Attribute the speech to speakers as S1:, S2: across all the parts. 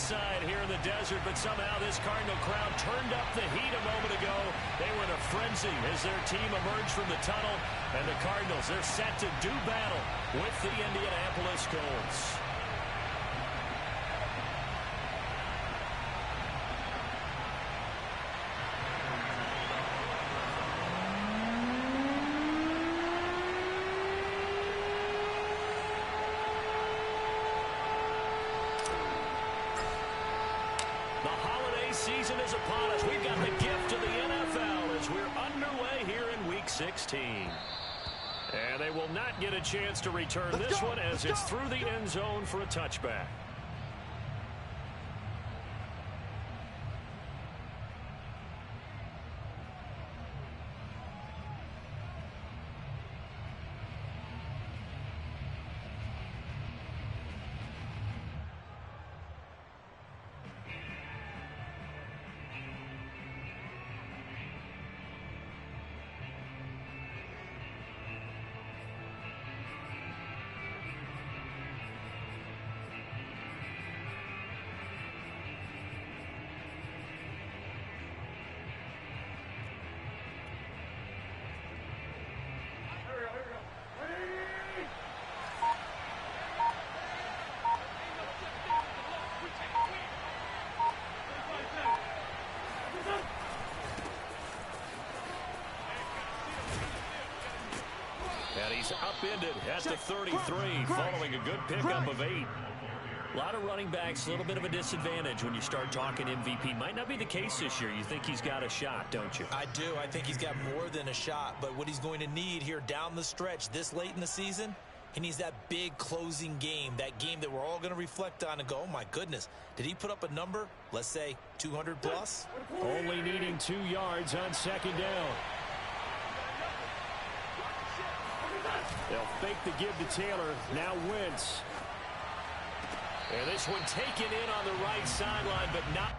S1: side here in the desert, but somehow this Cardinal crowd turned up the heat a moment ago. They were in a frenzy as their team emerged from the tunnel, and the Cardinals, they're set to do battle with the Indianapolis Colts. Season is upon us. We've got the gift of the NFL as we're underway here in Week 16. And they will not get a chance to return this one as it's through the end zone for a touchback. And he's upended at the 33 following a good pickup of 8. A lot of running backs, a little bit of a disadvantage when you start talking MVP. Might not be the case this year. You think he's got a shot, don't you?
S2: I do. I think he's got more than a shot. But what he's going to need here down the stretch this late in the season, he needs that big closing game, that game that we're all going to reflect on and go, oh, my goodness, did he put up a number, let's say, 200 plus?
S1: Only needing 2 yards on second down. They'll fake the give to Taylor. Now Wentz. And this one taken in on the right sideline, but not.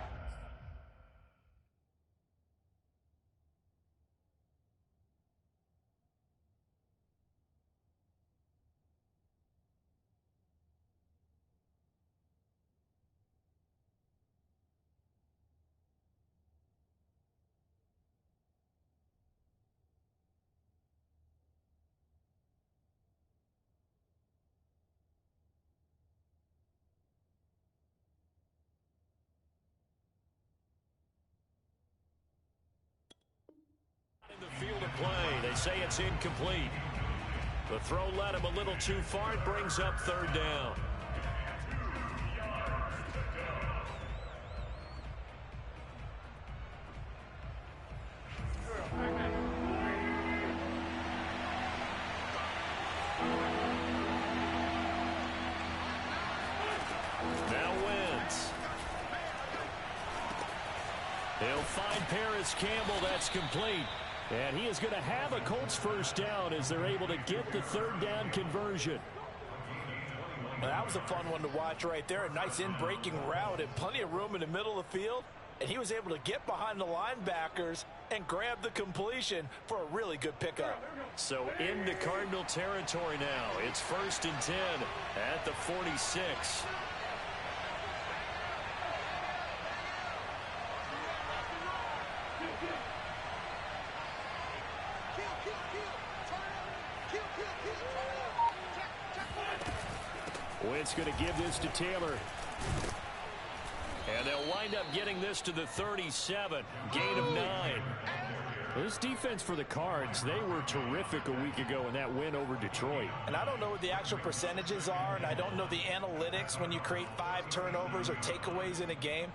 S1: The field of play. They say it's incomplete. The throw led him a little too far. It brings up third down. Now Wentz. They'll find Paris Campbell. That's complete. And he is going to have a Colts first down as they're able to get the third down conversion.
S2: Well, that was a fun one to watch right there. A nice in-breaking route and plenty of room in the middle of the field. And he was able to get behind the linebackers and grab the completion for a really good pickup.
S1: So into Cardinal territory now. It's 1st and 10 at the 46. Wentz going to give this to Taylor. And they'll wind up getting this to the 37. Gain of 9. This defense for the Cards, they were terrific a week ago in that win over Detroit.
S2: And I don't know what the actual percentages are, and I don't know the analytics when you create 5 turnovers or takeaways in a game.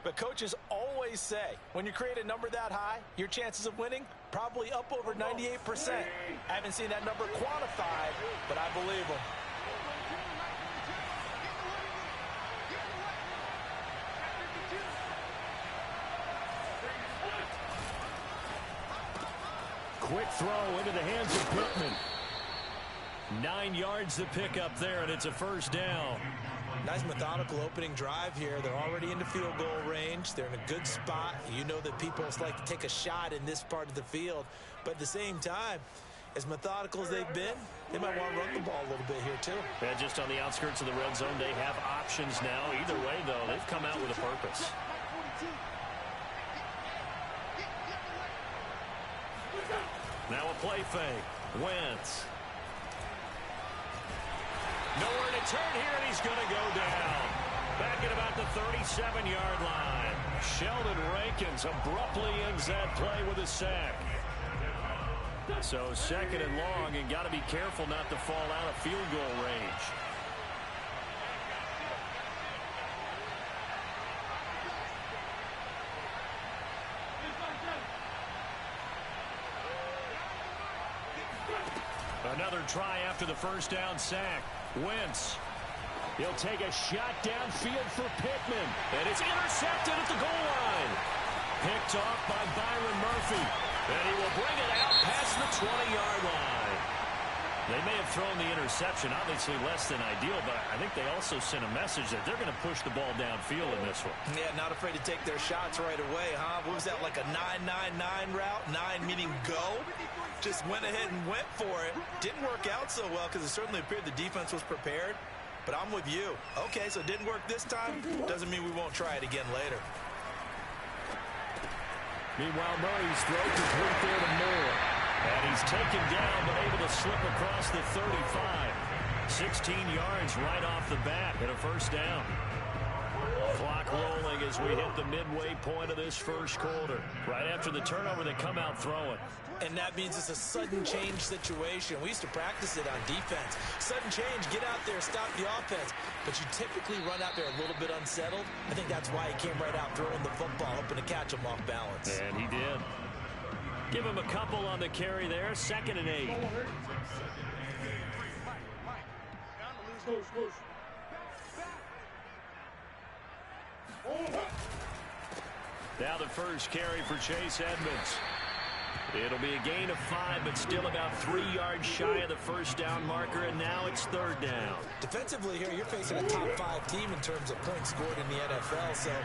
S2: But coaches always say, when you create a number that high, your chances of winning probably up over 98%. I haven't seen that number quantified, but I believe them.
S1: Quick throw into the hands of Pittman. 9 yards the pickup there, and it's a first down.
S2: Nice methodical opening drive here. They're already into field goal range. They're in a good spot. You know that people like to take a shot in this part of the field. But at the same time, as methodical as they've been, they might want to run the ball a little bit here too.
S1: Yeah, just on the outskirts of the red zone, they have options now. Either way, though, they've come out with a purpose. Now a play fake. Wentz. Nowhere to turn here, and he's going to go down. Back at about the 37-yard line. Sheldon Rankins abruptly ends that play with a sack. So second and long, and got to be careful not to fall out of field goal range. Another try after the first down sack. Wentz. He'll take a shot downfield for Pittman. And it's intercepted at the goal line. Picked off by Byron Murphy. And he will bring it out past the 20-yard line. They may have thrown the interception, obviously less than ideal, but I think they also sent a message that they're going to push the ball downfield in this one.
S2: Yeah, not afraid to take their shots right away, huh? What was that, like a 9-9-9 route? 9 meaning go? Just went ahead and went for it. Didn't work out so well because it certainly appeared the defense was prepared. But I'm with you. Okay, so it didn't work this time. Doesn't mean we won't try it again later.
S1: Meanwhile, Murray's throw complete there to Moore. And he's taken down but able to slip across the 35. 16 yards right off the bat and a first down. Clock rolling as we hit the midway point of this first quarter. Right after the turnover, they come out throwing.
S2: And that means it's a sudden change situation. We used to practice it on defense. Sudden change, get out there, stop the offense. But you typically run out there a little bit unsettled. I think that's why he came right out throwing the football, hoping to catch him off balance.
S1: And he did. Give him a couple on the carry there. 2nd and 8. Now the first carry for Chase Edmonds. It'll be a gain of 5, but still about 3 yards shy of the first down marker, and now it's 3rd down.
S2: Defensively here, you're facing a top 5 team in terms of points scored in the NFL, so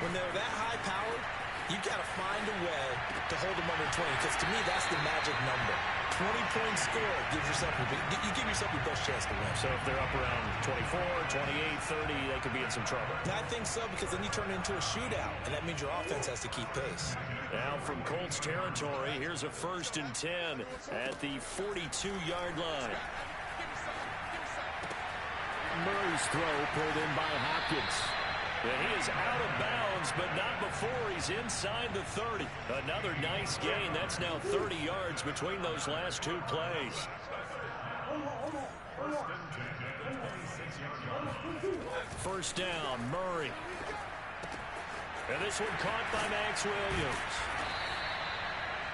S2: when they're that high-powered, you've got to find a way to hold them under 20, because to me, that's the magic number. 20 points scored gives yourself you give yourself your best chance to win.
S1: So if they're up around 24, 28, 30, they could be in some trouble.
S2: I think so, because then you turn it into a shootout, and that means your offense has to keep pace.
S1: Now from Colts territory, here's a 1st and 10 at the 42-yard line. Murray's throw pulled in by Hopkins. And he is out of bounds, but not before he's inside the 30. Another nice gain. That's now 30 yards between those last 2 plays. First down, Murray. And this one caught by Max Williams.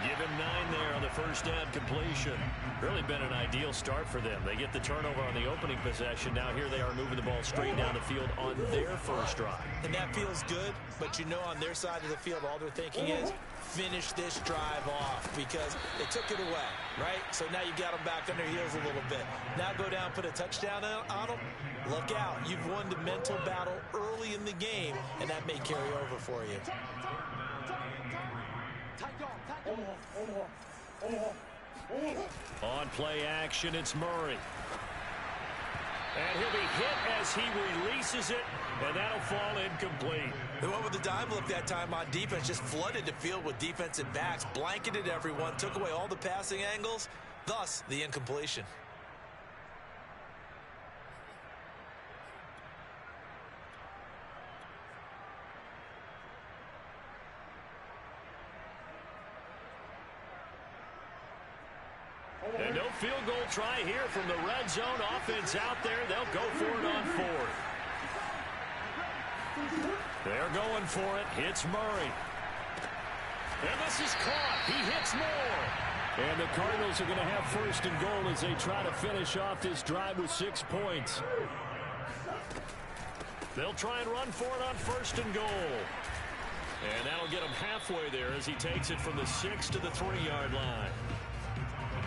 S1: Give him 9 there on the first down completion. Really been an ideal start for them. They get the turnover on the opening possession. Now here they are moving the ball straight down the field on their first drive.
S2: And that feels good, but you know on their side of the field, all they're thinking is finish this drive off because they took it away, right? So now you got them back on their heels a little bit. Now go down, put a touchdown on them. Look out. You've won the mental battle early in the game, and that may carry over for you.
S1: On play action, it's Murray. And he'll be hit as he releases it, and that'll fall incomplete.
S2: They went with the dime look that time on defense, just flooded the field with defensive backs, blanketed everyone, took away all the passing angles, thus the incompletion.
S1: And no field goal try here from the red zone. Offense out there. They'll go for it on 4th. They're going for it. Hits Murray. And this is caught. He hits Moore. And the Cardinals are going to have 1st and goal as they try to finish off this drive with 6 points. They'll try and run for it on 1st and goal. And that'll get him halfway there as he takes it from the 6 to the 3-yard line.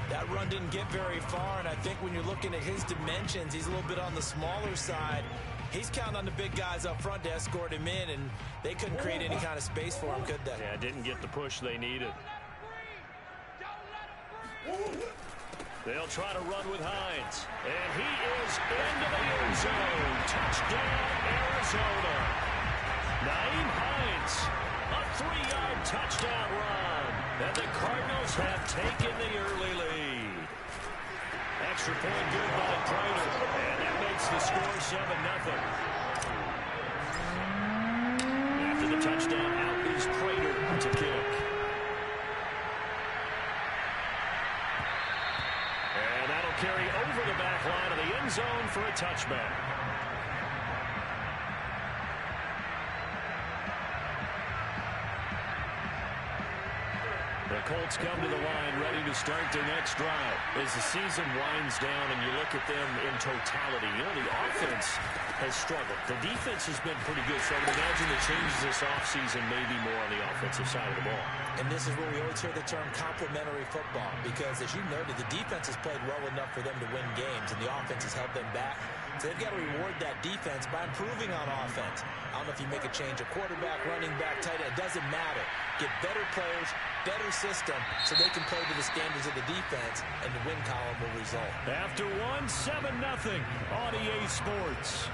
S2: That run didn't get very far, and I think when you're looking at his dimensions, he's a little bit on the smaller side. He's counting on the big guys up front to escort him in, and they couldn't create any kind of space for him, could they?
S1: Yeah, didn't get the push they needed. They'll try to run with Hines. And he is into the end zone. Touchdown, Arizona. Nyheim Hines, a 3-yard touchdown run. And the Cardinals have taken the early lead. Extra point good by Prater. And that makes the score 7-0. After the touchdown, out is Prater to kick. And that'll carry over the back line of the end zone for a touchback. The Colts come to the line ready to start their next drive. As the season winds down and you look at them in totality, you know, the offense has struggled. The defense has been pretty good, so I would imagine the changes this offseason may be more on the offensive side of the ball.
S2: And this is where we always hear the term complementary football, because as you noted, the defense has played well enough for them to win games, and the offense has held them back. So they've got to reward that defense by improving on offense. I don't know if you make a change at quarterback, running back, tight end. It doesn't matter. Get better players, better system, so they can play to the standards of the defense, and the win column will result.
S1: After 7-0 on EA Sports.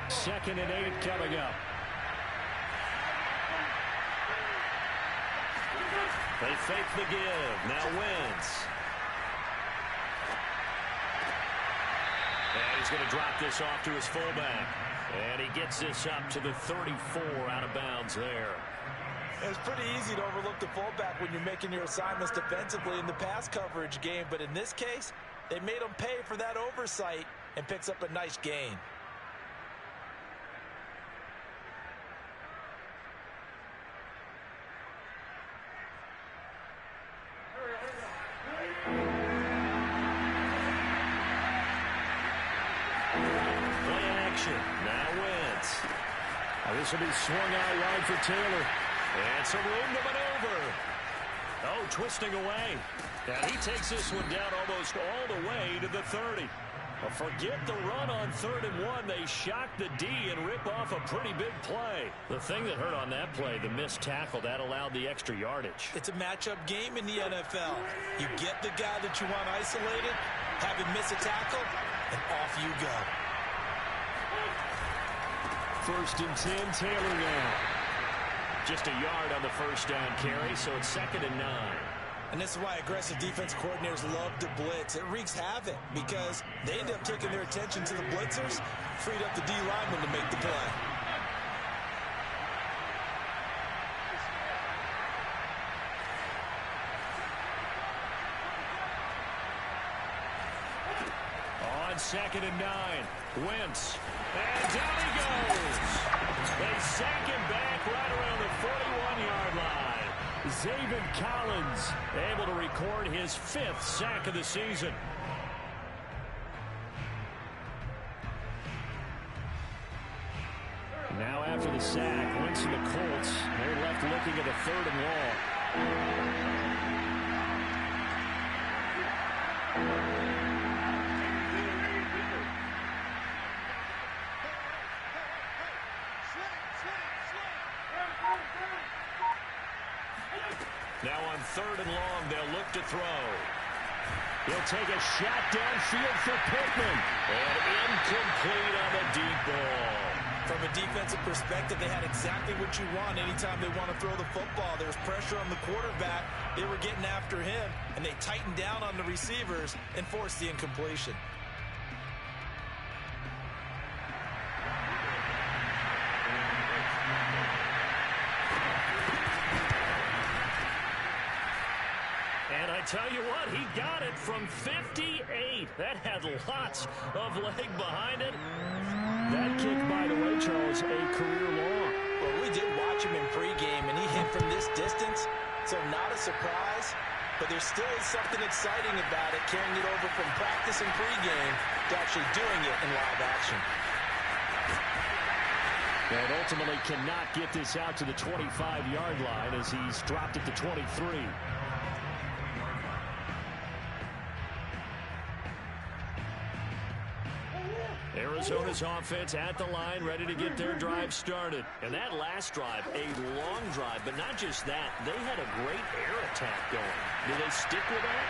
S1: Second and 8 coming up. They fake the give. Now Wentz. And he's going to drop this off to his fullback. And he gets this up to the 34 out of bounds there.
S2: It's pretty easy to overlook the fullback when you're making your assignments defensively in the pass coverage game. But in this case, they made him pay for that oversight and picks up a nice gain.
S1: Now Wentz. This will be swung out wide for Taylor. And some room to maneuver. Oh, twisting away. And he takes this one down almost all the way to the 30. Forget the run on 3rd and 1. They shock the D and rip off a pretty big play. The thing that hurt on that play, the missed tackle, that allowed the extra yardage.
S2: It's a matchup game in the NFL. You get the guy that you want isolated, have him miss a tackle, and off you go.
S1: 1st and 10, Taylor now. Just a yard on the first down carry, so it's 2nd and 9.
S2: And this is why aggressive defense coordinators love to blitz. It wreaks havoc because they end up taking their attention to the blitzers, freed up the D lineman to make the play.
S1: On 2nd and 9, Wentz. And down he goes. They sack him back right around the 41-yard line. Zaven Collins able to record his 5th sack of the season. Now after the sack, Wentz and the Colts, they're left looking at a 3rd and long. Now on 3rd and long, they'll look to throw. He'll take a shot downfield for Pittman. And incomplete on the deep ball.
S2: From a defensive perspective, they had exactly what you want anytime they want to throw the football. There was pressure on the quarterback. They were getting after him, and they tightened down on the receivers and forced the incompletion.
S1: And I tell you what, he got it from 58. That had lots of leg behind it. That kick, by the way, Charles, a career long.
S2: Well, we did watch him in pregame, and he hit from this distance, so not a surprise. But there still is something exciting about it, carrying it over from practice and pregame to actually doing it in live action.
S1: And ultimately cannot get this out to the 25-yard line as he's dropped it to 23. Arizona's offense at the line, ready to get their drive started. And that last drive, a long drive, but not just that. They had a great air attack going. Do they stick with that?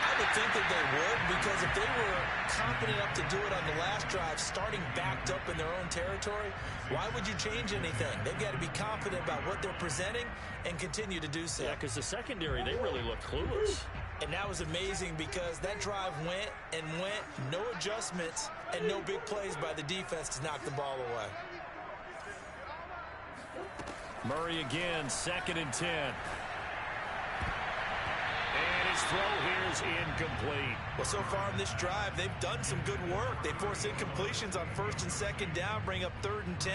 S2: I would think that they would, because if they were confident enough to do it on the last drive, starting backed up in their own territory, why would you change anything? They've got to be confident about what they're presenting and continue to do so.
S1: Yeah, because the secondary, they really looked clueless.
S2: And that was amazing because that drive went and went, no adjustments, and no big plays by the defense to knock the ball away.
S1: Murray again, 2nd and 10. And his throw here is incomplete.
S2: Well, so far in this drive, they've done some good work. They force incompletions on 1st and 2nd down, bring up 3rd and 10.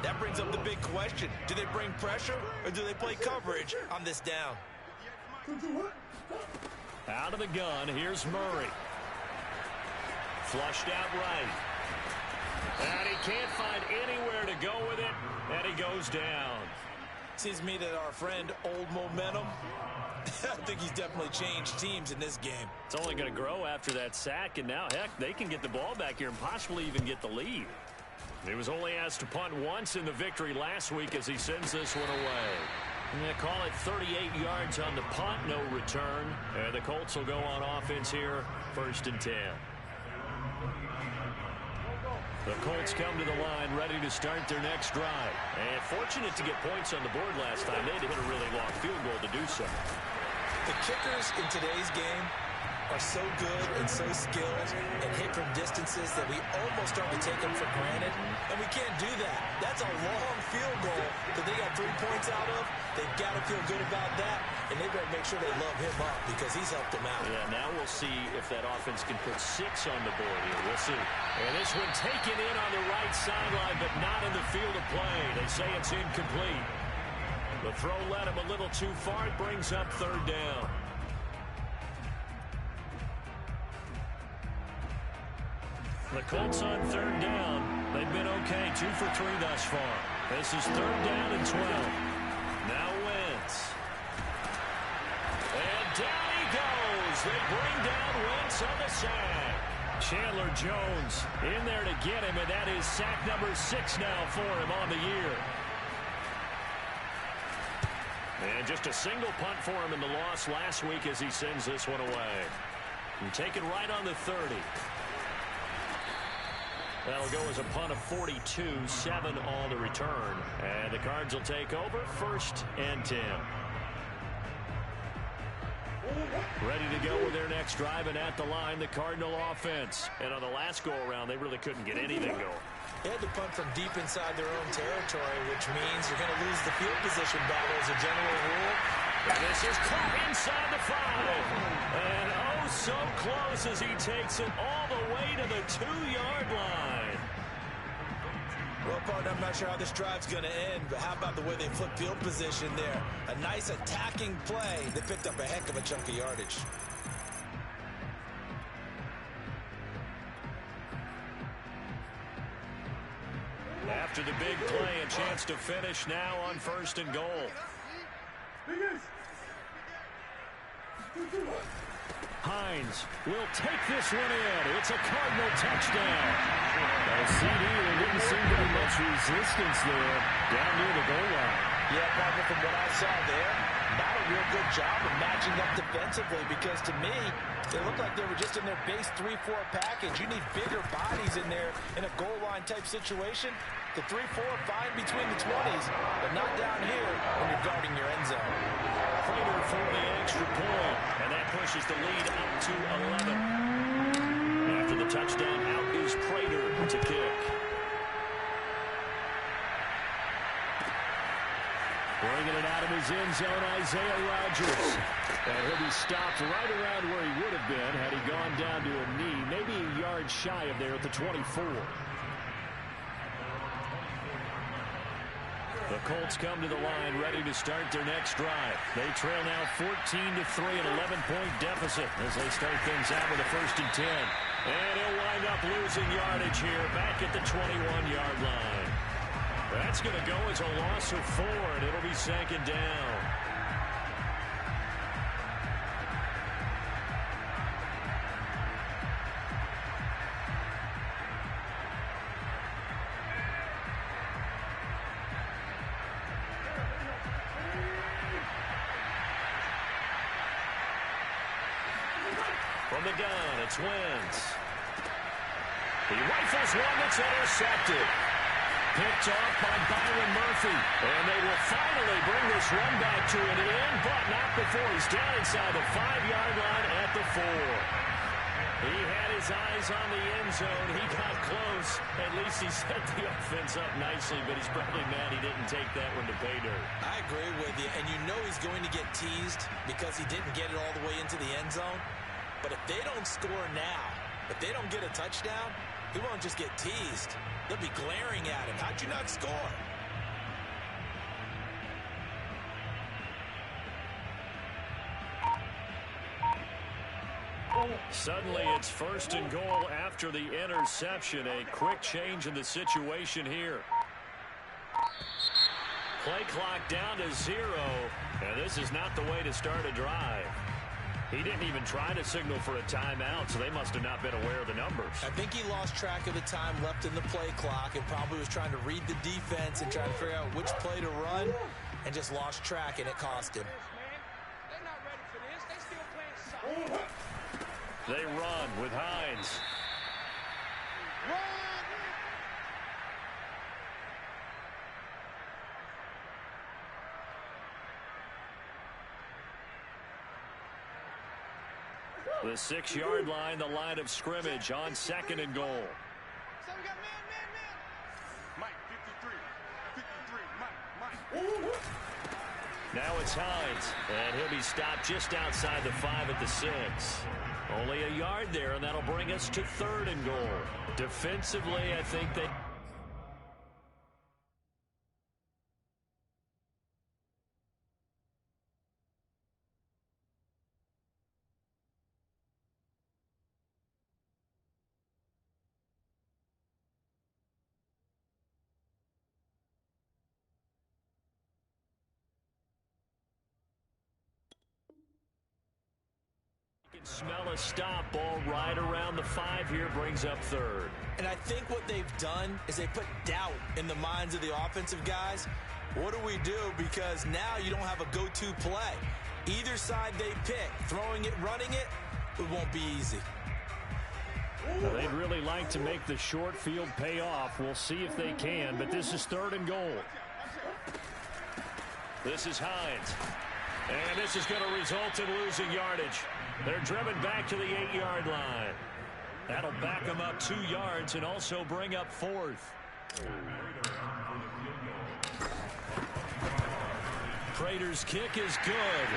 S2: That brings up the big question. Do they bring pressure or do they play coverage on this down?
S1: Out of the gun, here's Murray. Flushed out right. And he can't find anywhere to go with it, and he goes down.
S2: Seems to me that our friend Old Momentum, I think he's definitely changed teams in this game.
S1: It's only going to grow after that sack, and now, heck, they can get the ball back here and possibly even get the lead. He was only asked to punt once in the victory last week as he sends this one away. They call it 38 yards on the punt, no return. And the Colts will go on offense here, 1st and 10. The Colts come to the line, ready to start their next drive. And fortunate to get points on the board last time. They had to hit a really long field goal to do so.
S2: The kickers in today's game are so good and so skilled and hit from distances that we almost start to take them for granted, and we can't do that. That's a long field goal that they got 3 points out of. They've got to feel good about that, and they better make sure they love him up because he's helped them out.
S1: Yeah, now we'll see if that offense can put 6 on the board here. We'll see. And this one taken in on the right sideline, but not in the field of play. They say it's incomplete. The throw led him a little too far. It brings up 3rd down. The Colts on 3rd down. They've been okay, 2 for 3 thus far. This is 3rd down and 12. Now Wentz. And down he goes. They bring down Wentz on the sack. Chandler Jones in there to get him, and that is sack number 6 now for him on the year. And just a single punt for him in the loss last week as he sends this one away. And take it right on the 30. That'll go as a punt of 42, 7 on the return. And the Cards will take over, 1st and 10. Ready to go with their next drive, and at the line, the Cardinal offense. And on the last go-around, they really couldn't get anything going.
S2: They had to punt from deep inside their own territory, which means you're going to lose the field position battle as a general rule.
S1: And this is caught inside the 5. And oh, so close as he takes it all the way to the 2-yard line.
S2: Well, partner, I'm not sure how this drive's going to end, but how about the way they flip field position there? A nice attacking play. They picked up a heck of a chunk of yardage.
S1: After the big play, a chance to finish now on 1st and goal. Hines will take this one in. It's a Cardinal touchdown. CD, there didn't seem to be much resistance there down near the goal line.
S2: Yeah, partner, from what I saw there, not a real good job of matching up defensively, because to me, they looked like they were just in their base 3-4 package. You need bigger bodies in there in a goal line type situation. The 3-4 fine between the 20s, but not down here when you're guarding your end zone.
S1: Prater for the extra point, and that pushes the lead up to 11. After the touchdown, out is Prater to kick. Bringing it out of his end zone, Isaiah Rodgers. And he'll be stopped right around where he would have been had he gone down to a knee, maybe a yard shy of there at the 24. The Colts come to the line, ready to start their next drive. They trail now 14-3, an 11-point deficit as they start things out with a 1st and 10. And he'll wind up losing yardage here back at the 21-yard line. That's going to go as a loss of 4, and it'll be 2nd down. From the gun, it's Wentz. He rifles one that's intercepted. Picked off by Byron Murphy. And they will finally bring this run back to an end, but not before he's down inside the 5-yard line at the 4. He had his eyes on the end zone. He got close. At least he set the offense up nicely, but he's probably mad he didn't take that one to pay dirt.
S2: I agree with you, and you know he's going to get teased because he didn't get it all the way into the end zone. But if they don't score now, if they don't get a touchdown, he won't just get teased. They'll be glaring at him. How'd you not score?
S1: Suddenly it's 1st and goal after the interception. A quick change in the situation here. Play clock down to 0, and this is not the way to start a drive. He didn't even try to signal for a timeout, so they must have not been aware of the numbers.
S2: I think he lost track of the time left in the play clock and probably was trying to read the defense and trying to figure out which play to run and just lost track, and it cost him.
S1: They run with Hines. The 6-yard line, the line of scrimmage on 2nd and goal.
S3: So we got man. Mike, 53, Mike.
S1: Now it's Hines, and he'll be stopped just outside the 5 at the 6. Only a yard there, and that'll bring us to 3rd and goal. Defensively, I think they... Smell a stop. Ball right around the 5 here, brings up 3rd.
S2: And I think what they've done is they put doubt in the minds of the offensive guys. What do we do? Because now you don't have a go-to play. Either side they pick, throwing it, running it, it won't be easy.
S1: Well, they'd really like to make the short field pay off. We'll see if they can, but this is 3rd and goal. This is Hines. And this is going to result in losing yardage. They're driven back to the 8-yard line. That'll back them up 2 yards and also bring up 4th. Prater's kick is good.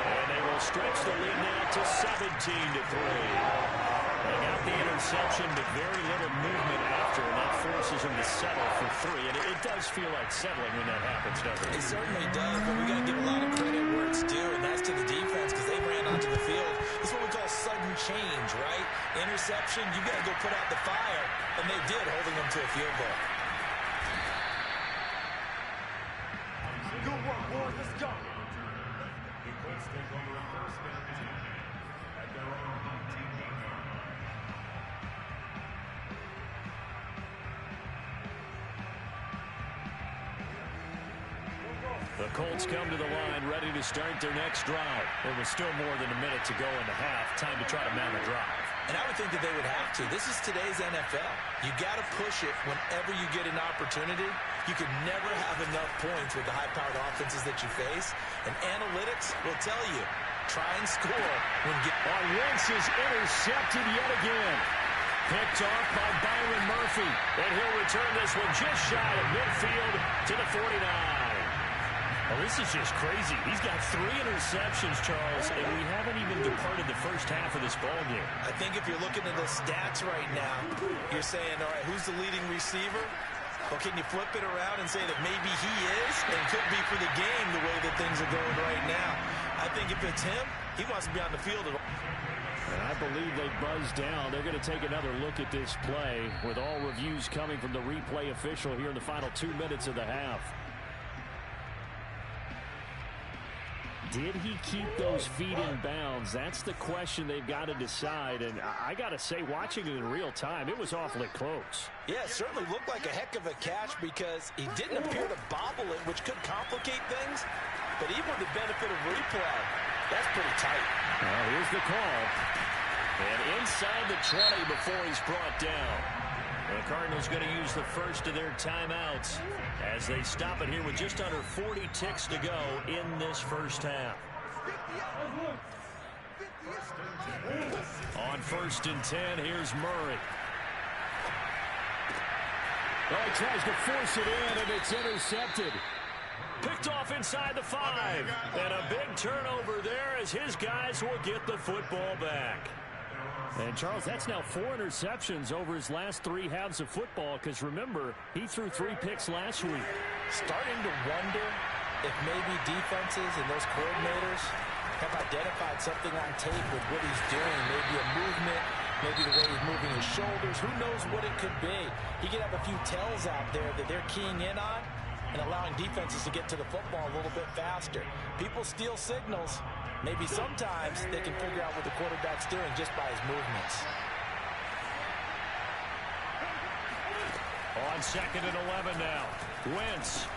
S1: And they will stretch the lead now to 17-3. They got the interception, but very little movement after, and that forces them to settle for 3. And it does feel like settling when that happens, doesn't it?
S2: It certainly does, but we got to give a lot of credit where it's due, and that's to the defense because they ran onto the field. This is what we call sudden change, right? Interception, you got to go put out the fire, and they did, holding them to a field goal.
S3: Good work, boys. Let's go.
S1: The Colts come to the line, ready to start their next drive. There was still more than a minute to go in the half. Time to try to mount a drive.
S2: And I would think that they would have to. This is today's NFL. You got to push it whenever you get an opportunity. You can never have enough points with the high-powered offenses that you face. And analytics will tell you, try and score when get...
S1: Wentz is intercepted yet again. Picked off by Byron Murphy. And he'll return this one just shy of midfield to the 49. Well, this is just crazy. He's got 3 interceptions, Charles, and we haven't even departed the first half of this ball game.
S2: I think if you're looking at the stats right now, you're saying, all right, who's the leading receiver? Well, can you flip it around and say that maybe he is and could be for the game the way that things are going right now? I think if it's him, he wants to be on the field at all.
S1: And I believe they buzzed down. They're going to take another look at this play with all reviews coming from the replay official here in the final 2 minutes of the half. Did he keep those feet in bounds? That's the question they've got to decide. And I got to say, watching it in real time, it was awfully close.
S2: Yeah, it certainly looked like a heck of a catch because he didn't appear to bobble it, which could complicate things. But even with the benefit of replay, that's pretty tight.
S1: Well, here's the call. And inside the 20 before he's brought down. The Cardinals going to use the first of their timeouts as they stop it here with just under 40 ticks to go in this first half. On 1st and 10, here's Murray.
S4: Oh, he tries to force it in, and it's intercepted.
S1: Picked off inside the 5. And a big turnover there as his guys will get the football back.
S4: And, Charles, that's now 4 interceptions over his last 3 halves of football because, remember, he threw 3 picks last week.
S2: Starting to wonder if maybe defenses and those coordinators have identified something on tape with what he's doing. Maybe a movement, maybe the way he's moving his shoulders. Who knows what it could be? He could have a few tells out there that they're keying in on and allowing defenses to get to the football a little bit faster. People steal signals. Maybe sometimes they can figure out what the quarterback's doing just by his movements.
S1: On 2nd and 11 now. Wentz.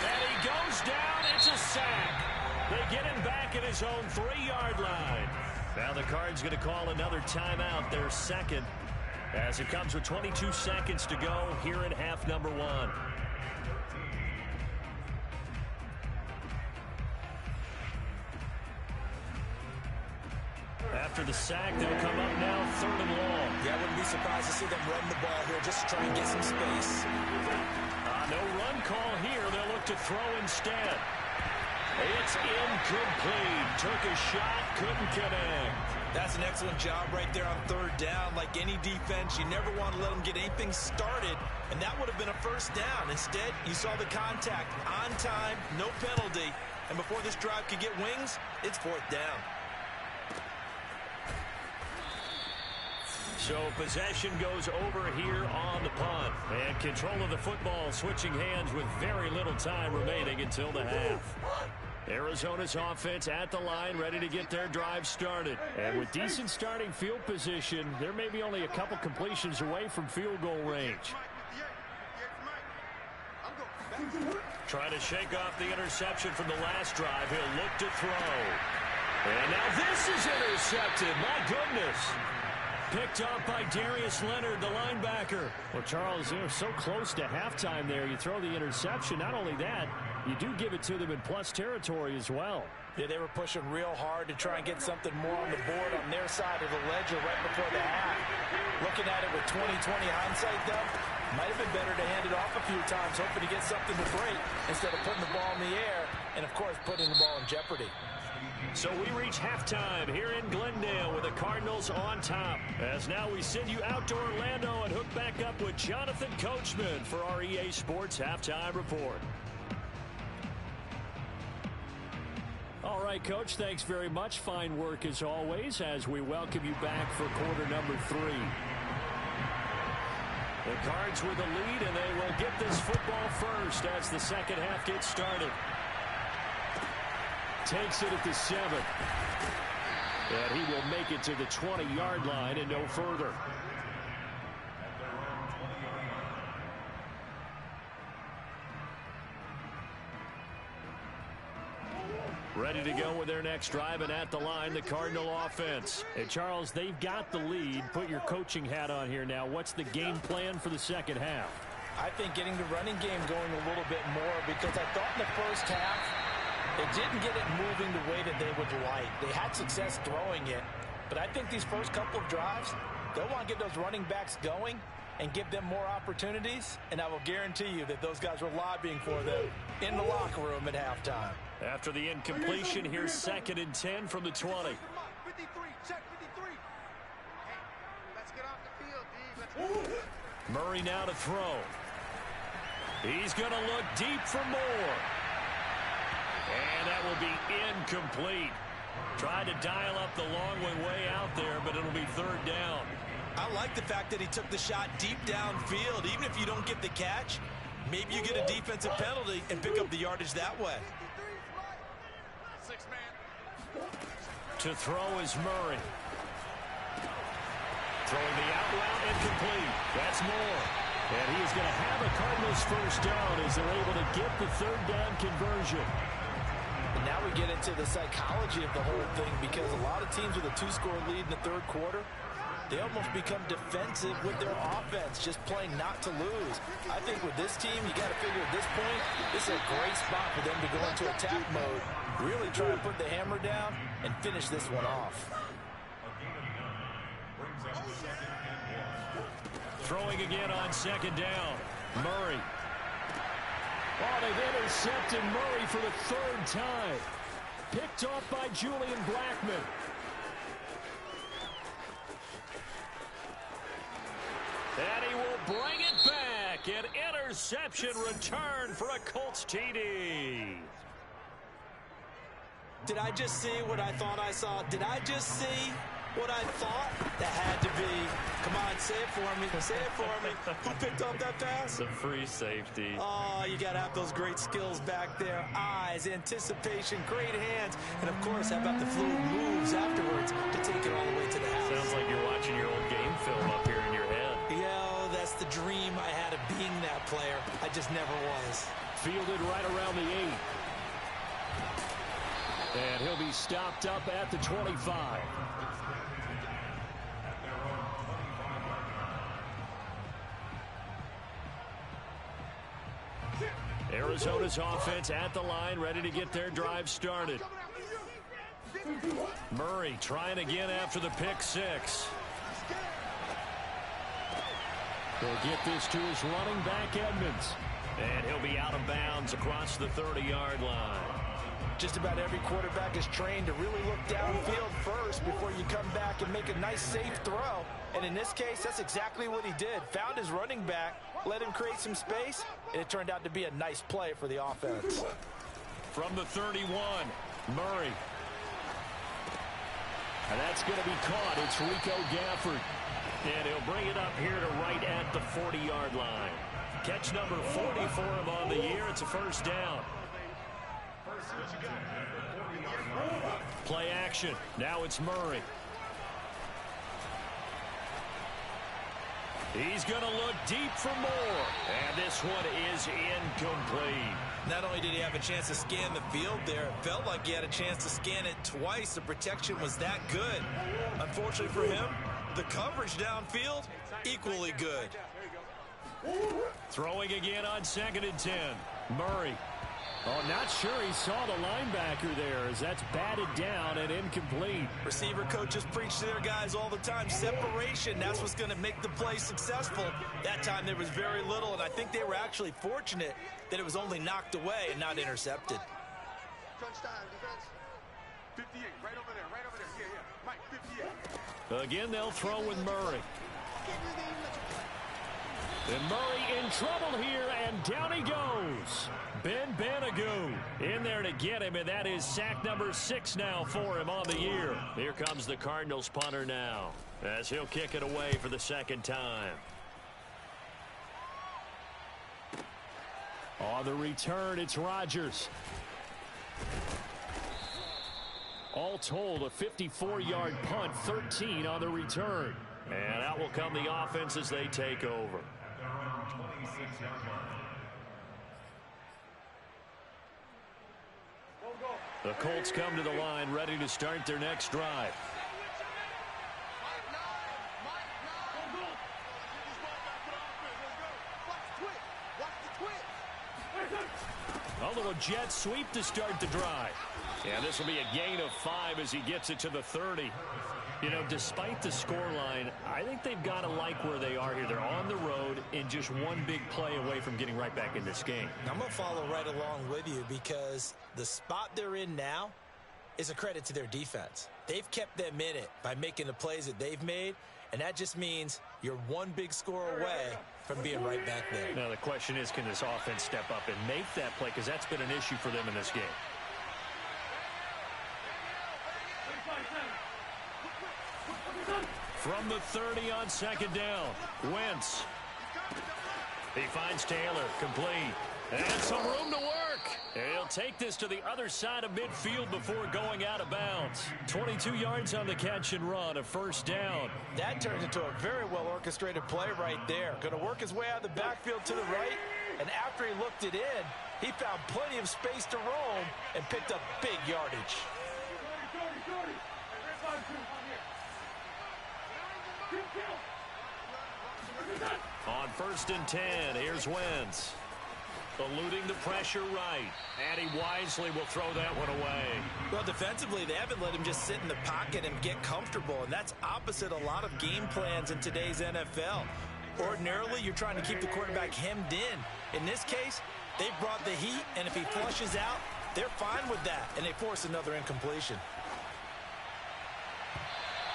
S1: And he goes down. It's a sack. They get him back at his own 3-yard line. Now the Cards going to call another timeout, their second, as it comes with 22 seconds to go here in half number 1. After the sack, they'll come up now 3rd and long.
S2: Yeah, I wouldn't be surprised to see them run the ball here just to try and get some space.
S1: No run call here. They'll look to throw instead. It's incomplete. Took a shot, couldn't connect.
S2: That's an excellent job right there on 3rd down. Like any defense, you never want to let them get anything started, and that would have been a 1st down. Instead, you saw the contact on time, no penalty, and before this drive could get wings, it's 4th down.
S1: So possession goes over here on the punt. And control of the football switching hands with very little time remaining until the half. Arizona's offense at the line, ready to get their drive started.
S4: And with decent starting field position, there may be only a couple completions away from field goal range.
S1: Trying to shake off the interception from the last drive. He'll look to throw. And now this is intercepted. My goodness. Picked up by Darius Leonard, the linebacker.
S4: Well, Charles, they're so close to halftime there. You throw the interception. Not only that, you do give it to them in plus territory as well.
S2: Yeah, they were pushing real hard to try and get something more on the board on their side of the ledger right before the half. Looking at it with 20/20 hindsight, though, might have been better to hand it off a few times, hoping to get something to break instead of putting the ball in the air and, of course, putting the ball in jeopardy.
S1: So we reach halftime here in Glendale with the Cardinals on top. As now we send you out to Orlando and hook back up with Jonathan Coachman for our EA Sports Halftime Report.
S4: All right, Coach, thanks very much. Fine work as always as we welcome you back for quarter number 3.
S1: The Cards with the lead, and they will get this football first as the second half gets started.
S4: Takes it at the 7. And he will make it to the 20-yard line and no further.
S1: Ready to go with their next drive, and at the line, the Cardinal offense.
S4: Hey, Charles, they've got the lead. Put your coaching hat on here now. What's the game plan for the second half?
S2: I think getting the running game going a little bit more, because I thought in the first half, they didn't get it moving the way that they would like. They had success throwing it, but I think these first couple of drives, they'll want to get those running backs going and give them more opportunities, and I will guarantee you that those guys were lobbying for them in the locker room at halftime.
S1: After the incompletion, here's 2nd and 10 from the 20.
S3: 53, check 53. Hey, let's get off the field, D. Let's go.
S1: Murray now to throw. He's going to look deep for more. And that will be incomplete. Tried to dial up the long way out there, but it'll be 3rd down.
S2: I like the fact that he took the shot deep downfield. Even if you don't get the catch, maybe you get a defensive penalty and pick up the yardage that way.
S1: To throw is Murray. Throwing the out route, incomplete. That's Moore. And he is going to have a Cardinals first down as they're able to get the 3rd down conversion.
S2: And now we get into the psychology of the whole thing, because a lot of teams with a 2-score lead in the third quarter, they almost become defensive with their offense, just playing not to lose. I think with this team, you got to figure at this point, this is a great spot for them to go into attack mode, really try to put the hammer down and finish this one off.
S4: Throwing again on second down. Murray. Oh, they've intercepted Murray for the third time. Picked off by Julian Blackmon. And he will bring it back. An interception return for a Colts TD.
S2: Did I just see what I thought I saw? Did I just see what I thought? That had to be. Come on, say it for me. Say it for me. Who picked up that pass?
S4: The free safety.
S2: Oh, you got to have those great skills back there. Eyes, anticipation, great hands. And, of course, how about the fluid moves afterwards to take it all the way to the house?
S4: Sounds like you're watching your old game film up here in your head.
S2: Yeah, that's the dream I had of being that player. I just never was.
S4: Fielded right around the 8. And he'll be stopped up at the 25. Arizona's offense at the line, ready to get their drive started. Murray trying again after the pick 6. He'll get this to his running back, Edmonds. And he'll be out of bounds across the 30-yard line.
S2: Just about every quarterback is trained to really look downfield first before you come back and make a nice, safe throw. And in this case, that's exactly what he did. Found his running back, let him create some space, and it turned out to be a nice play for the offense.
S4: From the 31, Murray. And that's going to be caught. It's Rico Gafford. And he'll bring it up here to right at the 40-yard line. Catch number 40 for him on the year. It's a first down. Play action. Now it's Murray. He's going to look deep for more. And this one is incomplete.
S2: Not only did he have a chance to scan the field there, it felt like he had a chance to scan it twice. The protection was that good. Unfortunately for him, the coverage downfield, equally good.
S4: Throwing again on 2nd and 10. Murray. Oh, not sure he saw the linebacker there as that's batted down and incomplete.
S2: Receiver coaches preach to their guys all the time. Separation, that's what's going to make the play successful. That time there was very little, and I think they were actually fortunate that it was only knocked away and not intercepted.
S3: Crunch time, defense. 58, right over there, right over there. Yeah, Mike, 58.
S4: Again, they'll throw with Murray. And Murray in trouble here, and down he goes. Ben Banogu in there to get him, and that is sack number 6 now for him on the year. Here comes the Cardinals punter now, as he'll kick it away for the second time. On the return, it's Rodgers. All told, a 54-yard punt, 13 on the return. And out will come the offense as they take over. The Colts come to the line, ready to start their next drive. A little jet sweep to start the drive. And this will be a gain of 5 as he gets it to the 30. You know, despite the scoreline, I think they've got to like where they are here. They're on the road and just one big play away from getting right back in this game.
S2: I'm going to follow right along with you because the spot they're in now is a credit to their defense. They've kept them in it by making the plays that they've made, and that just means you're one big score away from being right back there.
S4: Now the question is, can this offense step up and make that play? Because that's been an issue for them in this game. From the 30 on second down, Wentz. He finds Taylor, complete. And some room to work. He'll take this to the other side of midfield before going out of bounds. 22 yards on the catch and run, a first down.
S2: That turns into a very well-orchestrated play right there. Going to work his way out of the backfield to the right, and after he looked it in, he found plenty of space to roam and picked up big yardage.
S1: On 1st and 10, here's Wentz. Eluding the pressure right. And he wisely will throw that one away.
S2: Well, defensively, they haven't let him just sit in the pocket and get comfortable, and that's opposite a lot of game plans in today's NFL. Ordinarily, you're trying to keep the quarterback hemmed in. In this case, they brought the heat, and if he flushes out, they're fine with that, and they force another incompletion.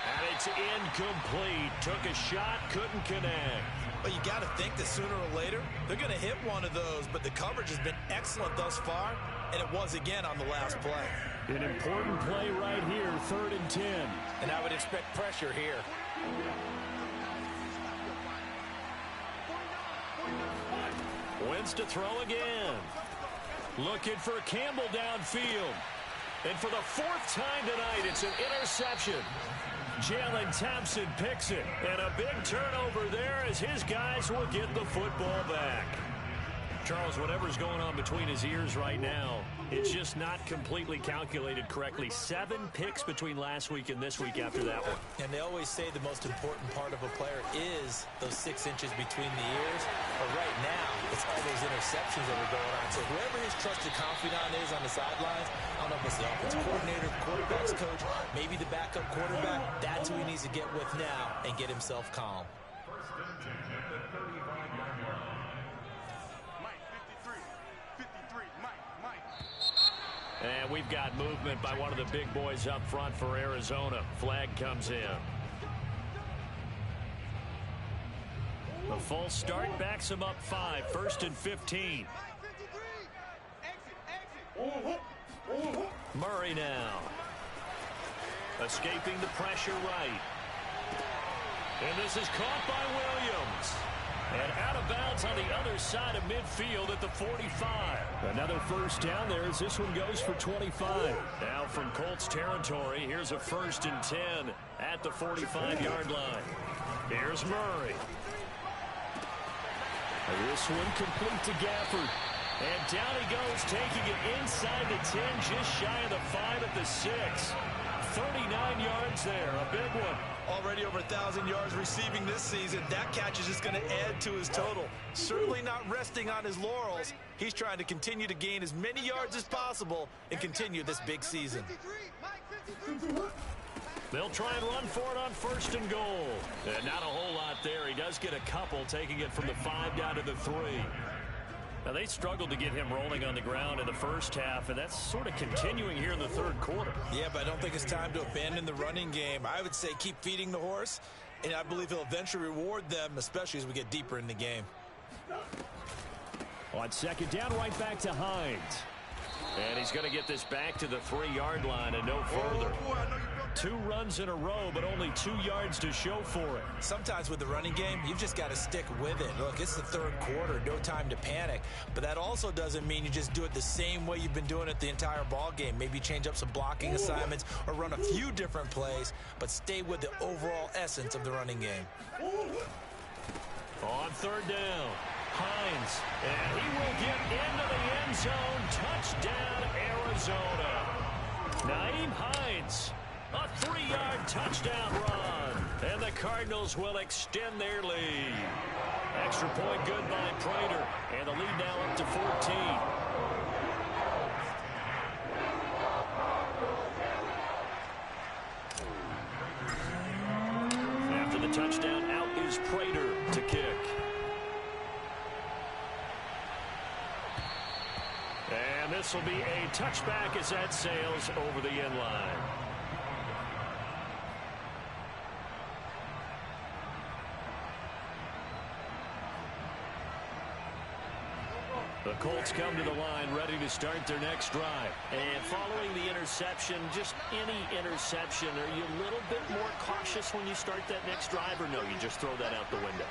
S1: And it's incomplete. Took a shot, couldn't connect.
S2: Well, you got to think that sooner or later, they're going to hit one of those, but the coverage has been excellent thus far, and it was again on the last play.
S4: An important play right here, 3rd and 10.
S2: And I would expect pressure here.
S1: Wentz to throw again. Looking for Campbell downfield. And for the 4th time tonight, it's an interception. Jalen Thompson picks it. And a big turnover there as his guys will get the football back. Charles, whatever's going on between his ears right now, it's just not completely calculated correctly. 7 picks between last week and this week after that one.
S2: And they always say the most important part of a player is those 6 inches between the ears. But right now, it's all those interceptions that are going on. So whoever his trusted confidant is on the sidelines, I don't know if it's the offensive coordinator, the quarterback's coach, maybe the backup quarterback, that's who he needs to get with now and get himself calm.
S1: And we've got movement by one of the big boys up front for Arizona. Flag comes in. The false start backs him up 5. 1st and 15. Murray now. Escaping the pressure right. And this is caught by Williams. And out of bounds on the other side of midfield at the 45.
S4: Another first down there as this one goes for 25.
S1: Now from Colts territory, here's a 1st and 10 at the 45-yard line. Here's Murray.
S4: This one complete to Gafford.
S1: And down he goes, taking it inside the 10, just shy of the 5 at the 6. 39 yards there, a big one.
S2: Already over 1,000 yards receiving this season. That catch is just going to add to his total. Certainly not resting on his laurels. He's trying to continue to gain as many yards as possible and continue this big season.
S1: They'll try and run for it on 1st and goal. And not a whole lot there. He does get a couple, taking it from the 5 down to the 3. Now, they struggled to get him rolling on the ground in the first half, and that's sort of continuing here in the 3rd quarter.
S2: Yeah, but I don't think it's time to abandon the running game. I would say keep feeding the horse, and I believe he'll eventually reward them, especially as we get deeper in the game.
S4: On 2nd down, right back to Hines.
S1: And he's going to get this back to the 3-yard line and no further. 2 runs in a row, but only 2 yards to show for it.
S2: Sometimes with the running game, you've just got to stick with it. Look, it's the 3rd quarter, no time to panic. But that also doesn't mean you just do it the same way you've been doing it the entire ball game. Maybe change up some blocking assignments or run a few different plays, but stay with the overall essence of the running game.
S1: On 3rd down, Hines, and he will get into the end zone. Touchdown, Arizona. Nyheim Hines. A 3-yard touchdown run. And the Cardinals will extend their lead. Extra point good by Prater. And the lead now up to 14. After the touchdown, out is Prater to kick. And this will be a touchback as that sails over the end line. The Colts come to the line ready to start their next drive. And following the interception, just any interception, are you a little bit more cautious when you start that next drive, or no, you just throw that out the window?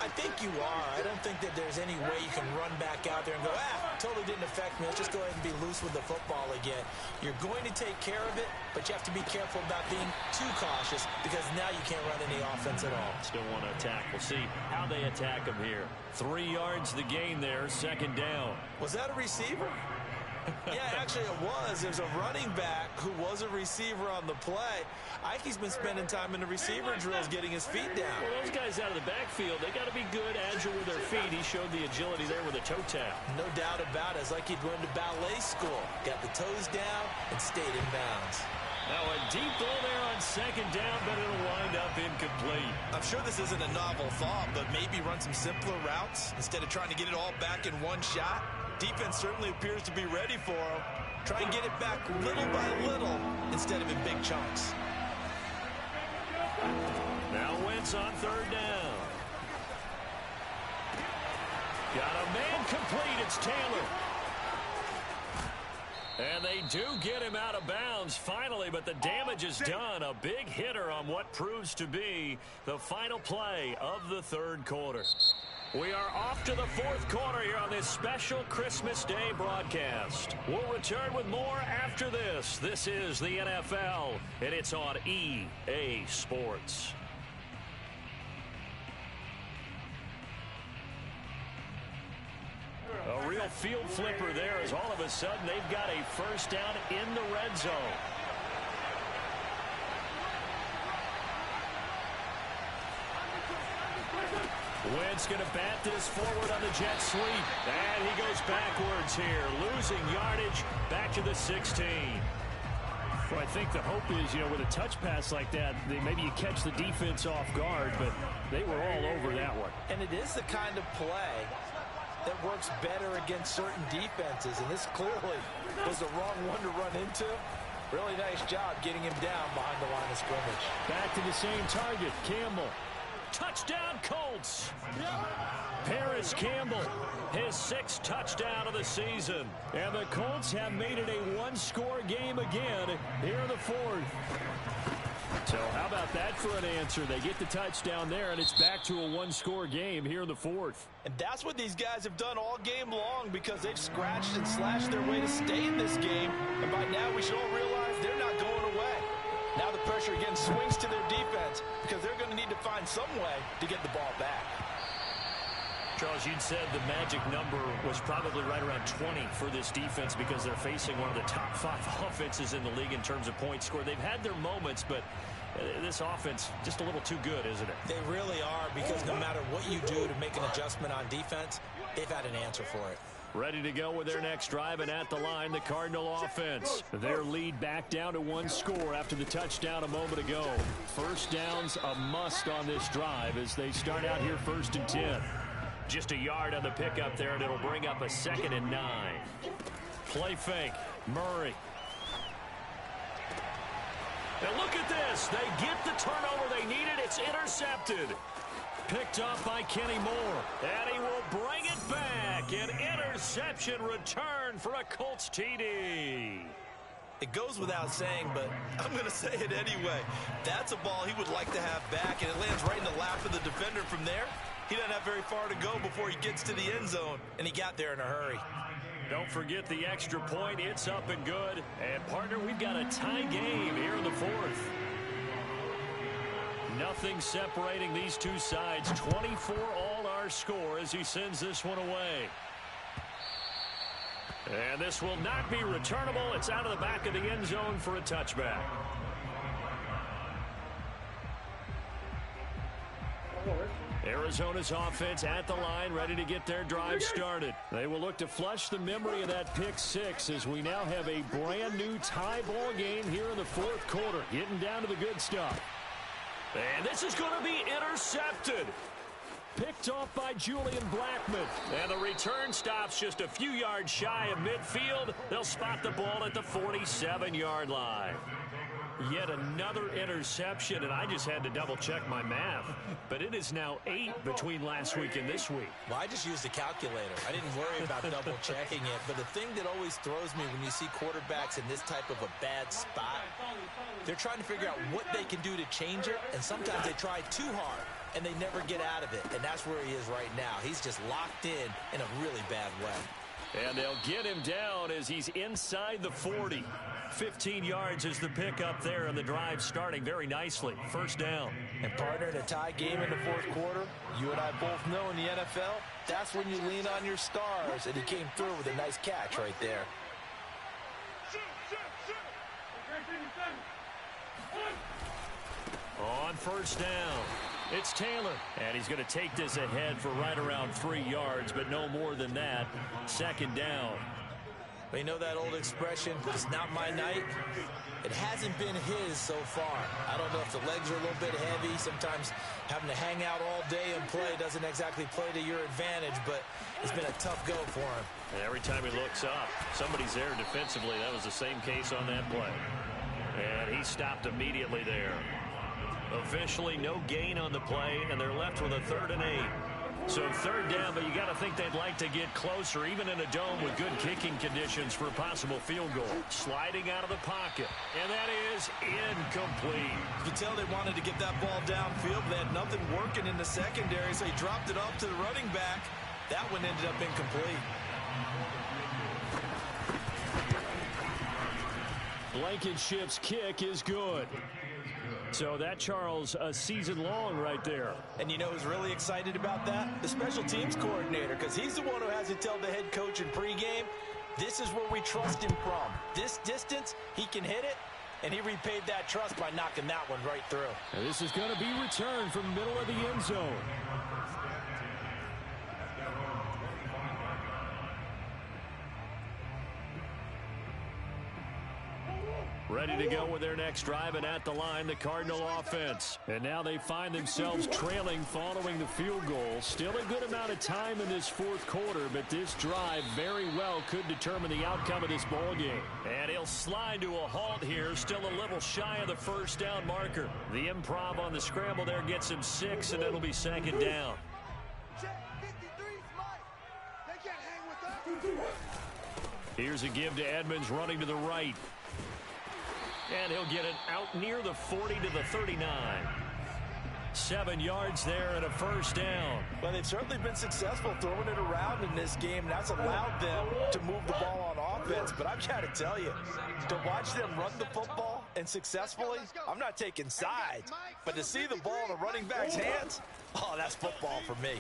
S2: I think you are. I don't think that there's any way you can run back out there and go, totally didn't affect me. Let's just go ahead and be loose with the football again. You're going to take care of it, but you have to be careful about being too cautious because now you can't run any offense at all.
S4: Still want to attack. We'll see how they attack him here. 3 yards the gain there, 2nd down.
S2: Was that a receiver? Yeah, actually it was. There's a running back who was a receiver on the play. Ikey's been spending time in the receiver drills getting his feet down.
S4: Well, those guys out of the backfield, they got to be good, agile with their feet. He showed the agility there with a toe tap.
S2: No doubt about it. It's like he'd went to ballet school. Got the toes down and stayed in bounds.
S4: Now a deep ball there on 2nd down, but it'll wind up incomplete.
S2: I'm sure this isn't a novel thought, but maybe run some simpler routes instead of trying to get it all back in one shot. Defense certainly appears to be ready for him. Try and get it back little by little instead of in big chunks.
S4: Now Wentz on 3rd down. Got a man complete. It's Taylor. And they do get him out of bounds finally, but the damage is done. A big hitter on what proves to be the final play of the 3rd quarter. We are off to the 4th quarter here on this special Christmas Day broadcast. We'll return with more after this. This is the NFL, and it's on EA Sports. A real field flipper there as all of a sudden they've got a 1st down in the red zone. Wentz going to bat this forward on the jet sweep. And he goes backwards here, losing yardage back to the 16. Well, I think the hope is, with a touch pass like that, maybe you catch the defense off guard, but they were all over that one.
S2: And it is the kind of play that works better against certain defenses, and this clearly was the wrong one to run into. Really nice job getting him down behind the line of scrimmage.
S4: Back to the same target, Campbell. Touchdown, Colts. Paris Campbell, his 6th touchdown of the season. And the Colts have made it a 1-score game again here in the 4th. So how about that for an answer? They get the touchdown there, and it's back to a 1-score game here in the 4th.
S2: And that's what these guys have done all game long because they've scratched and slashed their way to stay in this game. And by now we should all realize they're not going away. Now the pressure again swings to their defense because they're going to need to find some way to get the ball back.
S4: Charles, you'd said the magic number was probably right around 20 for this defense because they're facing one of the top 5 offenses in the league in terms of points scored. They've had their moments, but this offense just a little too good, isn't it?
S2: They really are because no matter what you do to make an adjustment on defense, they've had an answer for it.
S4: Ready to go with their next drive, and at the line, the Cardinal offense. Their lead back down to 1 score after the touchdown a moment ago. 1st down's a must on this drive as they start out here 1st and 10. Just a yard on the pickup there, and it'll bring up a 2nd and 9. Play fake, Murray. And look at this. They get the turnover they needed. It's intercepted. Picked off by Kenny Moore. And he will bring it back. An interception return for a Colts TD.
S2: It goes without saying, but I'm going to say it anyway. That's a ball he would like to have back, and it lands right in the lap of the defender from there. He doesn't have very far to go before he gets to the end zone, and he got there in a hurry.
S4: Don't forget the extra point. It's up and good. And, partner, we've got a tie game here in the 4th. Nothing separating these two sides. 24 all our score as he sends this one away. And this will not be returnable. It's out of the back of the end zone for a touchback. Arizona's offense at the line, ready to get their drive started. They will look to flush the memory of that pick 6 as we now have a brand new tie ball game here in the 4th quarter. Getting down to the good stuff. And this is going to be intercepted. Picked off by Julian Blackmon. And the return stops just a few yards shy of midfield. They'll spot the ball at the 47-yard line. Yet another interception, and I just had to double-check my math. But it is now 8 between last week and this week.
S2: Well, I just used a calculator. I didn't worry about double-checking it. But the thing that always throws me when you see quarterbacks in this type of a bad spot, they're trying to figure out what they can do to change it, and sometimes they try too hard. and they never get out of it. And that's where he is right now. He's just locked in a really bad way.
S4: And they'll get him down as he's inside the 40. 15 yards is the pickup there, and the drive starting very nicely. First down.
S2: And partner, in a tie game in the fourth quarter, you and I both know in the NFL, that's when you lean on your stars, and he came through with a nice catch right there.
S4: On first down, it's Taylor. And he's going to take this ahead for right around 3 yards, but no more than that. Second down.
S2: Well, you know that old expression, it's not my night? It hasn't been his so far. I don't know if the legs are a little bit heavy. Sometimes having to hang out all day and play doesn't exactly play to your advantage, but it's been a tough go for him.
S4: And every time he looks up, somebody's there defensively. That was the same case on that play. And he stopped immediately there. Officially no gain on the play, and they're left with a 3rd and 8. So third down, but you got to think they'd like to get closer, even in a dome with good kicking conditions for a possible field goal. Sliding out of the pocket, and that is incomplete.
S2: You can tell they wanted to get that ball downfield. They had nothing working in the secondary, so he dropped it off to the running back. That one ended up incomplete.
S4: Blankenship's kick is good. So that, Charles, a season long right there.
S2: And you know who's really excited about that? The special teams coordinator, because he's the one who has to tell the head coach in pregame, this is where we trust him from. This distance, he can hit it, and he repaid that trust by knocking that one right through.
S4: And this is going to be returned from the middle of the end zone. Ready to go with their next drive, and at the line, the Cardinal offense. And now they find themselves trailing following the field goal. Still a good amount of time in this fourth quarter, but this drive very well could determine the outcome of this ball game. And he'll slide to a halt here, still a little shy of the first down marker. The improv on the scramble there gets him 6, and it'll be second down. Here's a give to Edmonds running to the right. And he'll get it out near the 40 to the 39. 7 yards there and a first down.
S2: Well, they've certainly been successful throwing it around in this game. That's allowed them to move the ball on offense. But I've got to tell you, to watch them run the football and successfully, I'm not taking sides. But to see the ball in a running back's hands, oh, that's football for me.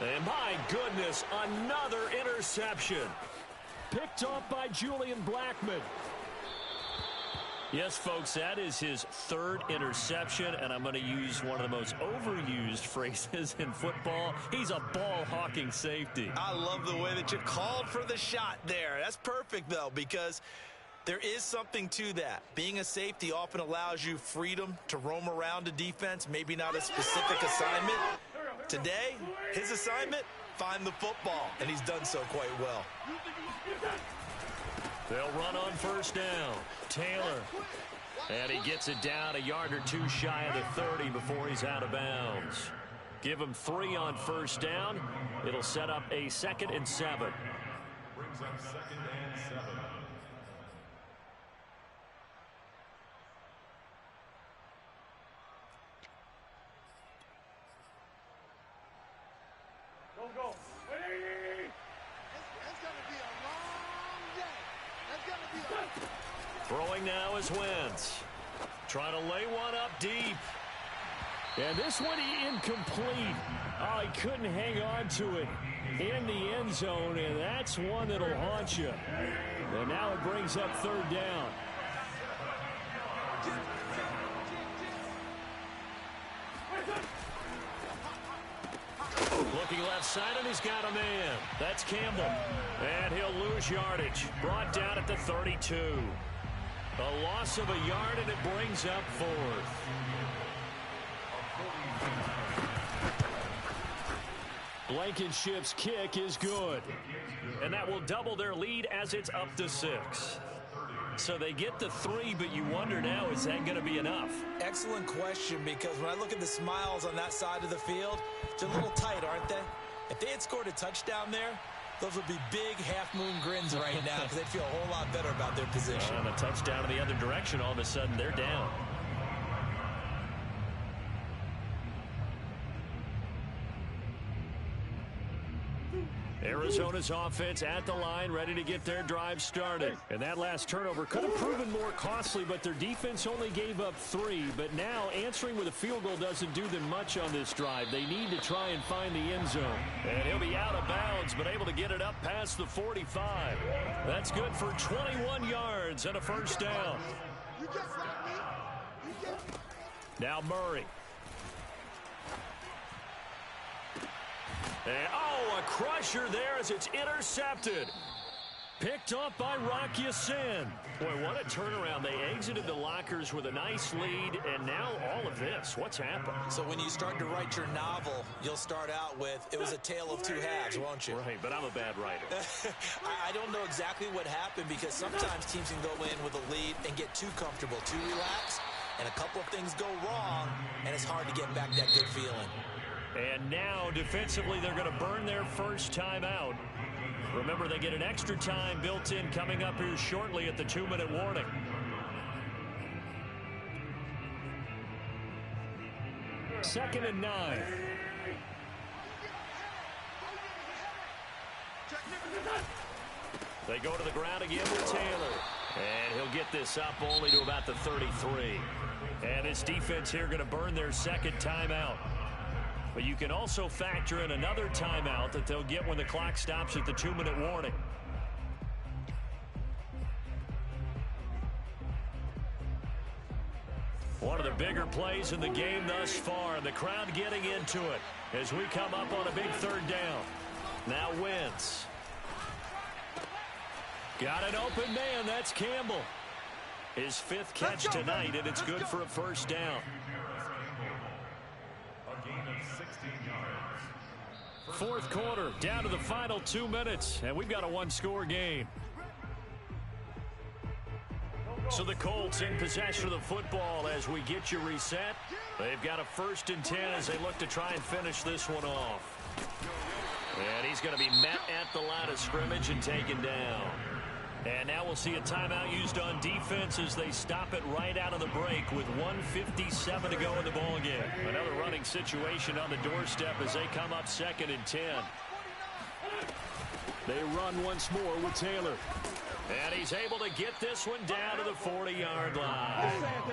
S4: And my goodness, another interception. Picked off by Julian Blackmon. Yes, folks, that is his 3rd interception, and I'm going to use one of the most overused phrases in football. He's a ball-hawking safety.
S2: I love the way that you called for the shot there. That's perfect, though, because there is something to that. Being a safety often allows you freedom to roam around a defense, maybe not a specific assignment. Today, his assignment, find the football, and he's done so quite well.
S4: They'll run on first down. Taylor. And he gets it down a yard or 2 shy of the 30 before he's out of bounds. Give him 3 on first down. It'll set up a 2nd and 7.
S5: Brings up 2nd and 7.
S3: Go. It's going to be a long day. It's going to be a...
S4: Throwing now is Wentz. Trying to lay one up deep. And this one incomplete. Oh, he couldn't hang on to it in the end zone, and that's one that'll haunt you. And now it brings up 3rd down. Looking left side, and he's got a man. That's Campbell. And he'll lose yardage. Brought down at the 32. A loss of a yard, and it brings up 4th. Blankenship's kick is good. And that will double their lead as it's up to 6. So they get the 3, but you wonder now, is that going to be enough?
S2: Excellent question, because when I look at the smiles on that side of the field, they're a little tight, aren't they? If they had scored a touchdown there, those would be big half-moon grins right now because they'd feel a whole lot better about their position.
S4: And a touchdown in the other direction, all of a sudden they're down. Arizona's offense at the line, ready to get their drive started. And that last turnover could have proven more costly, but their defense only gave up 3. But now answering with a field goal doesn't do them much on this drive. They need to try and find the end zone. And he'll be out of bounds, but able to get it up past the 45. That's good for 21 yards and a first down. Now Murray. And, a crusher there as it's intercepted. Picked up by Rock Ya-Sin. Boy, what a turnaround. They exited the lockers with a nice lead, and now all of this. What's happened?
S2: So when you start to write your novel, you'll start out with, it was a tale of two halves, won't you?
S4: Right, but I'm a bad writer.
S2: I don't know exactly what happened because sometimes teams can go in with a lead and get too comfortable, too relaxed, and a couple of things go wrong, and it's hard to get back that good feeling.
S4: And now, defensively, they're going to burn their first time out. Remember, they get an extra time built in coming up here shortly at the 2-minute warning. Second and 9. They go to the ground again with Taylor. And he'll get this up only to about the 33. And this defense here going to burn their second timeout. But you can also factor in another timeout that they'll get when the clock stops at the 2-minute warning. One of the bigger plays in the game thus far, and the crowd getting into it as we come up on a big third down. Now Wentz. Got an open man. That's Campbell. His 5th catch tonight, and it's good for a first down.
S5: A gain of 16 yards.
S4: Fourth quarter, down to the final 2 minutes, and we've got a one-score game. So the Colts in possession of the football as we get you reset. They've got a 1st and 10 as they look to try and finish this one off. And he's going to be met at the line of scrimmage and taken down. And now we'll see a timeout used on defense as they stop it right out of the break with 1:57 to go in the ballgame. Another running situation on the doorstep as they come up 2nd and 10. They run once more with Taylor. And he's able to get this one down to the 40-yard line.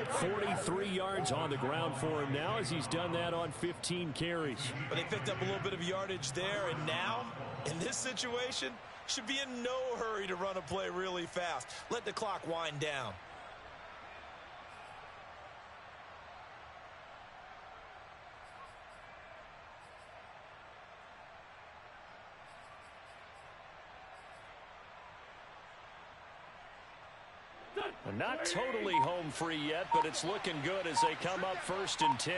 S4: 43 yards on the ground for him now as he's done that on 15 carries.
S2: But they picked up a little bit of yardage there, and now, in this situation, should be in no hurry to run a play really fast. Let the clock wind down.
S4: Not totally home free yet, but it's looking good as they come up 1st and 10.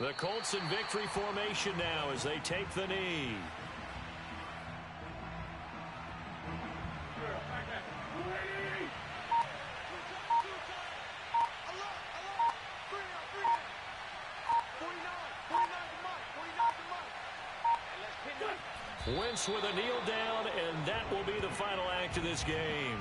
S4: The Colts in victory formation now as they take the knee. Wentz with a kneel down, and that will be the final act of this game.